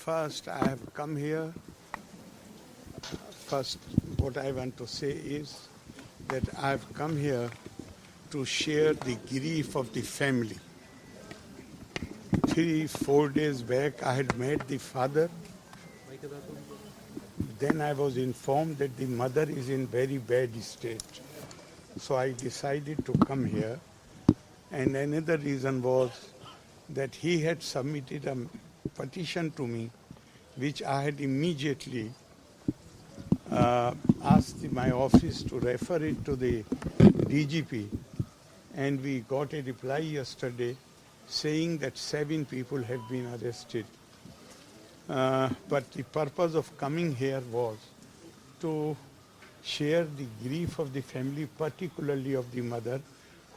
First, I have come here. First, what I want to say is that I have come here to share the grief of the family. 3-4 days back, I had met the father. Then I was informed that the mother is in very bad state. So I decided to come here. And another reason was that he had submitted a petition to me, which I had immediately asked my office to refer it to the DGP. And we got a reply yesterday saying that 7 people have been arrested. But the purpose of coming here was to share the grief of the family, particularly of the mother,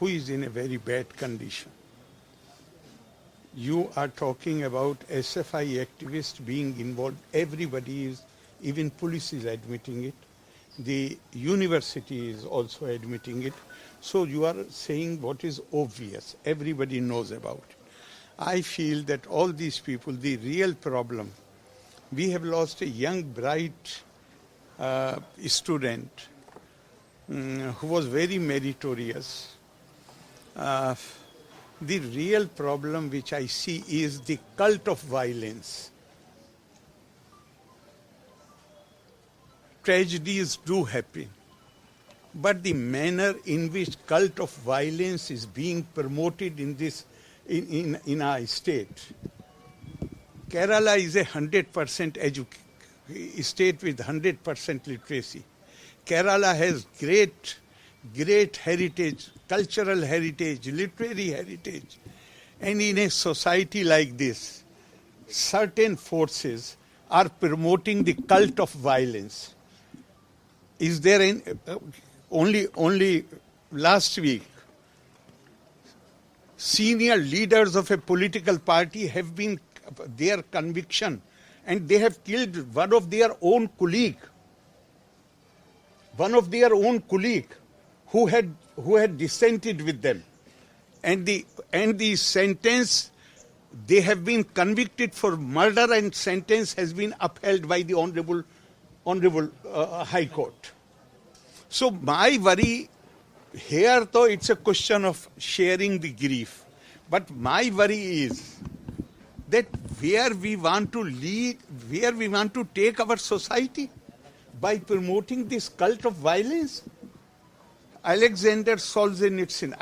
who is in a very bad condition. You are talking about SFI activists being involved. Everybody is, even police is admitting it. The university is also admitting it. So you are saying what is obvious. Everybody knows about it. I feel that all these people, the real problem, we have lost a young, bright student who was very meritorious. The real problem which I see is the cult of violence. Tragedies do happen, but the manner in which cult of violence is being promoted in this in our state. Kerala is a 100% state with 100% literacy. Kerala has great heritage, cultural heritage, literary heritage. And in a society like this, certain forces are promoting the cult of violence. Is there any, only last week, senior leaders of a political party have been their conviction, and they have killed one of their own colleague. One of their own colleague who had dissented with them. And the sentence, they have been convicted for murder, and sentence has been upheld by the Honorable High Court. So my worry here, though, it's a question of sharing the grief. But my worry is that where we want to lead, where we want to take our society by promoting this cult of violence. Alexander Solzhenitsyn,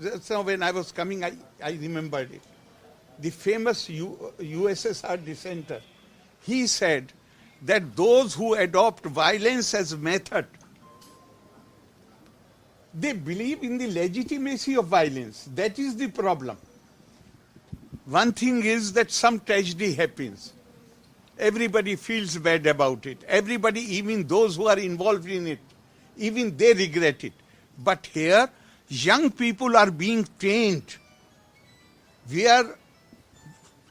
just now when I was coming, I remembered it. The famous USSR dissenter, he said that those who adopt violence as method, they believe in the legitimacy of violence. That is the problem. One thing is that some tragedy happens. Everybody feels bad about it. Everybody, even those who are involved in it, even they regret it. But here, young people are being trained. We are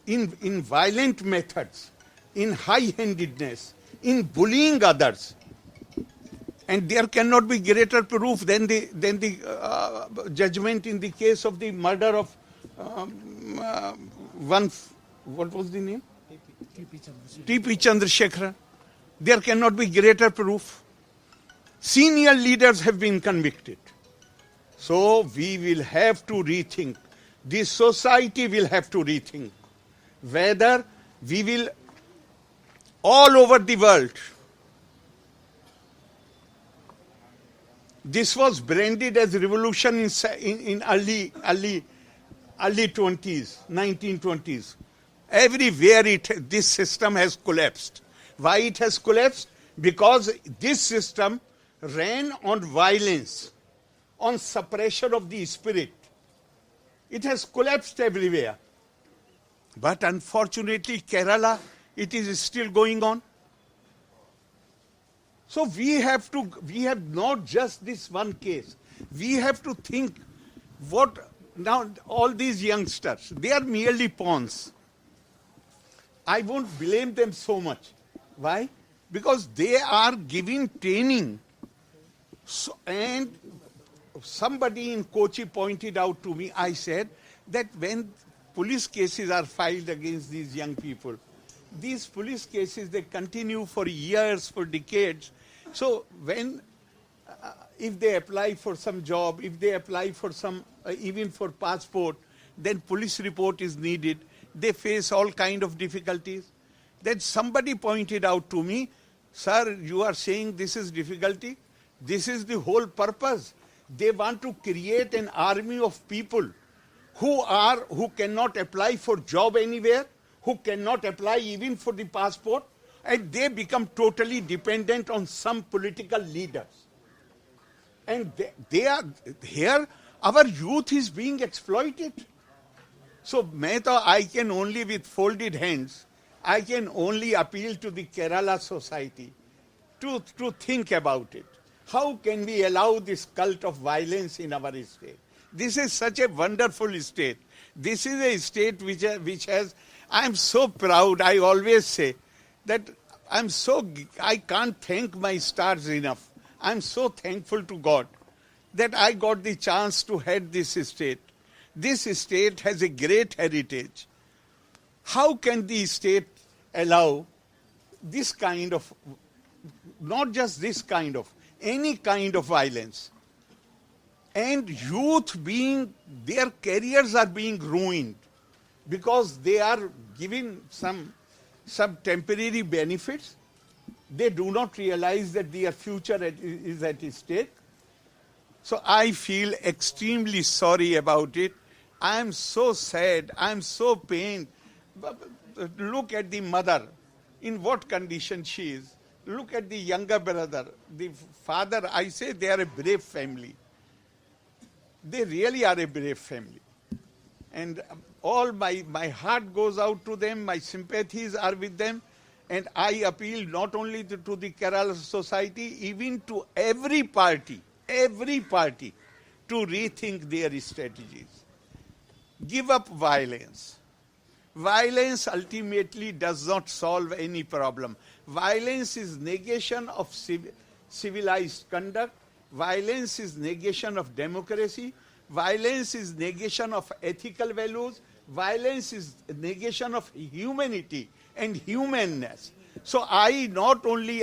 in violent methods, in high-handedness, in bullying others. And there cannot be greater proof than the judgment in the case of the murder of what was the name? T.P. Chandrasekharan. There cannot be greater proof. Senior leaders have been convicted. So we will have to rethink. This society will have to rethink whether we will, all over the world, this was branded as revolution in early 20s, 1920s. Everywhere this system has collapsed. Why it has collapsed? Because this system ran on violence, on suppression of the spirit. It has collapsed everywhere. But unfortunately, Kerala, it is still going on. So we have not just this one case. We have to think what, now all these youngsters, they are merely pawns. I won't blame them so much. Why? Because they are giving training. So, and somebody in Kochi pointed out to me, I said that when police cases are filed against these young people, these police cases, they continue for years, for decades. So when, if they apply for some job, if they apply for some, even for passport, then police report is needed. They face all kind of difficulties. Then somebody pointed out to me, sir, you are saying this is difficulty. This is the whole purpose. They want to create an army of people who cannot apply for job anywhere, who cannot apply even for the passport, and they become totally dependent on some political leaders. And they are here, our youth is being exploited. So I can only, with folded hands, I can only appeal to the Kerala society to think about it. How can we allow this cult of violence in our state? This is such a wonderful state. This is a state which has, I'm so proud, I always say, that I can't thank my stars enough. I'm so thankful to God that I got the chance to head this state. This state has a great heritage. How can the state allow this kind of, not just this kind of, any kind of violence? And youth their careers are being ruined because they are given some temporary benefits. They do not realize that their future is at stake. So I feel extremely sorry about it. I am so sad. I am so pained. Look at the mother, in what condition she is. Look at the younger brother, the father. I say they are a brave family. They really are a brave family. And all my heart goes out to them. My sympathies are with them. And I appeal not only to the Kerala society, even to every party, to rethink their strategies. Give up violence. Violence ultimately does not solve any problem. Violence is negation of civilized conduct. Violence is negation of democracy. Violence is negation of ethical values. Violence is negation of humanity and humanness. So I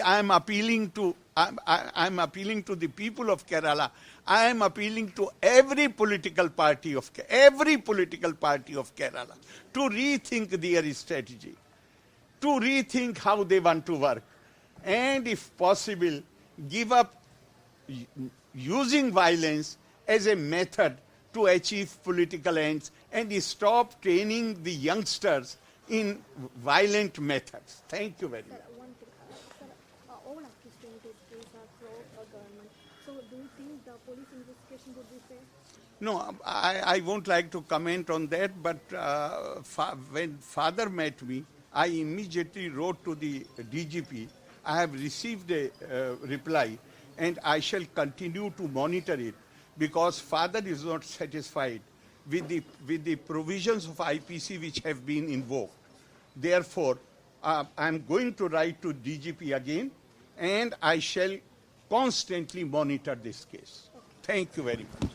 am appealing to the people of Kerala. I am appealing to every political party of Kerala to rethink their strategy, to rethink how they want to work, and if possible, give up using violence as a method to achieve political ends and stop training the youngsters in violent methods. Thank you very much. One thing, sir, all activities are pro government. So do you think the police investigation would be fair? No, I won't like to comment on that, but when father met me, I immediately wrote to the DGP. I have received a reply, and I shall continue to monitor it because father is not satisfied with the provisions of IPC which have been invoked. Therefore, I'm going to write to DGP again, and I shall constantly monitor this case. Thank you very much.